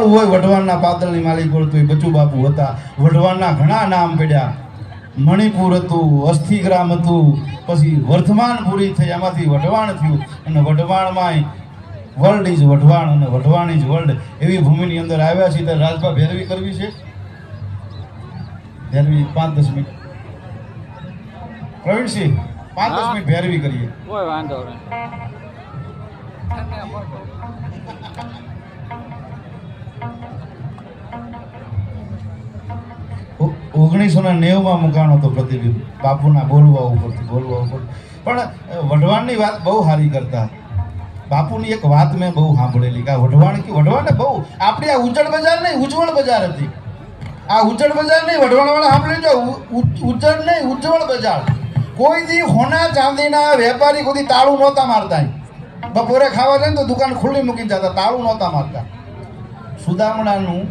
હોય વઢવાણના પાતળની માલિક બોલતો બચુ બાપુ હતા. વઢવાણના ઘણા નામ પડ્યા. મણિપુર હતું, અસ્થિગ્રામ હતું, પછી વર્ધમાનપુરી થઈ, એમાંથી વઢવાણ થયું. અને વઢવાણમાં વર્લ્ડ ઇઝ વઢવાણ અને વઢવાણ ઇઝ વર્લ્ડ એવી ભૂમિની અંદર આવ્યા છીએ. ત્યારે રાજભા ભેરવી કરવી છે. ભેરવી 5-10 મિનિટ પ્રવીણસિંહ 5-10 મિનિટ ભેરવી કરીએ. કોઈ વાંધો નહીં. 1990 મુકાણો તો પ્રતિબિંબ બાપુના બોલવા ઉપરથી. પણ વઢવાણની વાત બહુ સારી કરતા. બાપુની એક વાત મેં બહુ સાંભળેલી કે વઢવાણને બહુ આપણી આ ઉજ્જડ બજાર નહીં, ઉજ્જવળ બજાર હતી. આ ઉજ્જડ બજાર નહીં, વઢવાણવાળા સાંભળી જો, ઉજ્જડ નહીં, ઉજ્જવળ બજાર. કોઈ દી હોના ચાંદીના વેપારી કોઈ તાળું નહોતા મારતા. બપોરે ખાવા જાય ને તો દુકાન ખુલ્લી મૂકીને જતા, તાળું નહોતા મારતા. સુદામણાનું